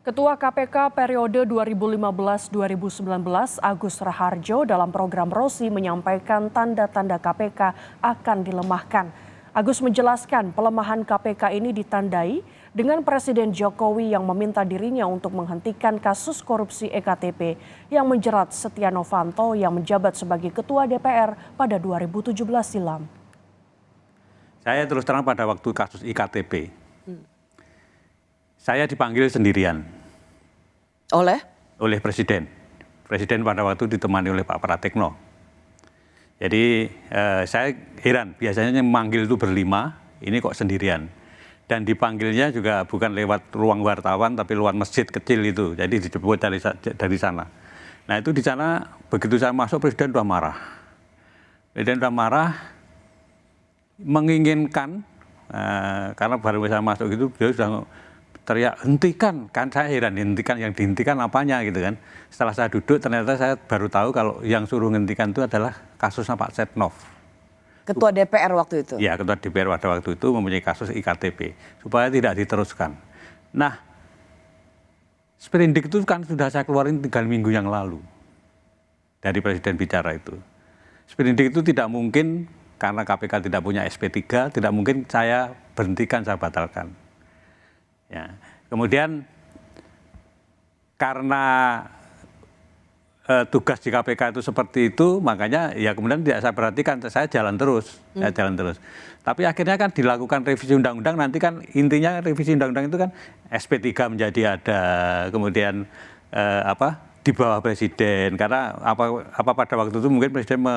Ketua KPK periode 2015-2019 Agus Raharjo dalam program Rosi menyampaikan tanda-tanda KPK akan dilemahkan. Agus menjelaskan pelemahan KPK ini ditandai dengan Presiden Jokowi yang meminta dirinya untuk menghentikan kasus korupsi EKTP yang menjerat Setia Novanto yang menjabat sebagai Ketua DPR pada 2017 silam. Saya terus terang pada waktu kasus IKTP, saya dipanggil sendirian oleh Presiden. Presiden pada waktu ditemani oleh Pak Pratikno. Jadi saya heran, biasanya yang memanggil itu berlima, ini kok sendirian. Dan dipanggilnya juga bukan lewat ruang wartawan, tapi lewat masjid kecil itu. Jadi dijemput dari sana. Nah itu di sana, begitu saya masuk, Presiden sudah marah. Presiden sudah marah, menginginkan, karena baru saya masuk itu, beliau sudah teriak, hentikan. Kan saya heran, hentikan, yang dihentikan apanya gitu kan. Setelah saya duduk, ternyata saya baru tahu kalau yang suruh hentikan itu adalah kasusnya Pak Setnov. Ketua DPR waktu itu? Ya, Ketua DPR pada waktu itu mempunyai kasus IKTP, supaya tidak diteruskan. Nah, sprindik itu kan sudah saya keluarin 3 minggu yang lalu, dari Presiden bicara itu. Sprindik itu tidak mungkin, karena KPK tidak punya SP3, tidak mungkin saya berhentikan, saya batalkan. Ya. Kemudian karena tugas di KPK itu seperti itu, makanya ya kemudian tidak saya perhatikan, saya jalan terus, Tapi akhirnya kan dilakukan revisi undang-undang, nanti kan intinya revisi undang-undang itu kan SP3 menjadi ada, kemudian di bawah Presiden, karena apa pada waktu itu mungkin Presiden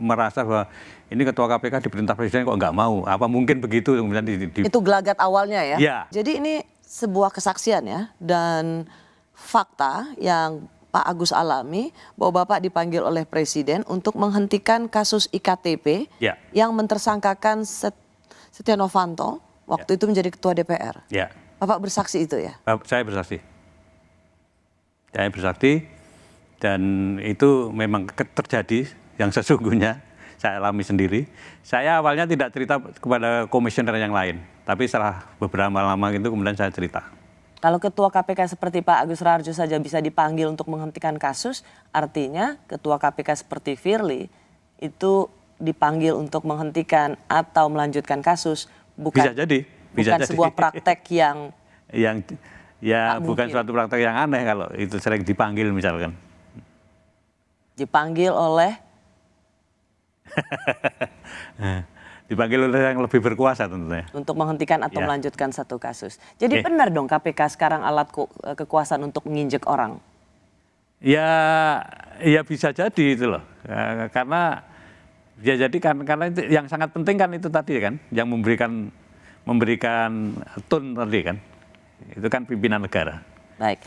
merasa bahwa ini Ketua KPK diperintah Presiden kok nggak mau, apa mungkin begitu kemudian itu gelagat awalnya ya? Ya. Jadi ini sebuah kesaksian ya, dan fakta yang Pak Agus alami bahwa Bapak dipanggil oleh Presiden untuk menghentikan kasus IKTP yang mentersangkakan Setia Novanto waktu itu menjadi Ketua DPR. Ya. Bapak bersaksi itu ya? Saya bersaksi. Saya bersaksi, dan itu memang terjadi yang sesungguhnya saya alami sendiri. Saya awalnya tidak cerita kepada komisioner yang lain, tapi setelah beberapa lama itu kemudian saya cerita. Kalau Ketua KPK seperti Pak Agus Raharjo saja bisa dipanggil untuk menghentikan kasus, artinya Ketua KPK seperti Firly itu dipanggil untuk menghentikan atau melanjutkan kasus, bisa jadi sebuah praktek yang ya bukan suatu praktek yang aneh kalau itu sering dipanggil misalkan. Dipanggil oleh dipanggil oleh yang lebih berkuasa tentunya. Untuk menghentikan atau melanjutkan satu kasus. Jadi benar dong KPK sekarang alat kekuasaan untuk menginjek orang? Ya bisa jadi itu loh. Karena ya jadi karena itu yang sangat penting kan itu tadi kan, yang memberikan tone tadi kan. Itu kan pimpinan negara. Baik.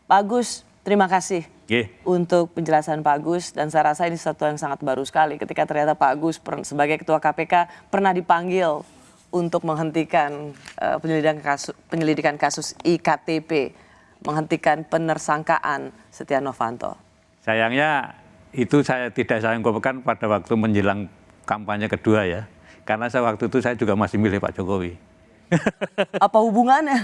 Pak Agus, terima kasih untuk penjelasan Pak Agus, dan saya rasa ini sesuatu yang sangat baru sekali ketika ternyata Pak Agus sebagai Ketua KPK pernah dipanggil untuk menghentikan penyelidikan kasus IKTP, menghentikan penersangkaan Setia Novanto. Sayangnya itu tidak saya ungkapkan pada waktu menjelang kampanye kedua ya, karena waktu itu saya juga masih milih Pak Jokowi. Apa hubungannya?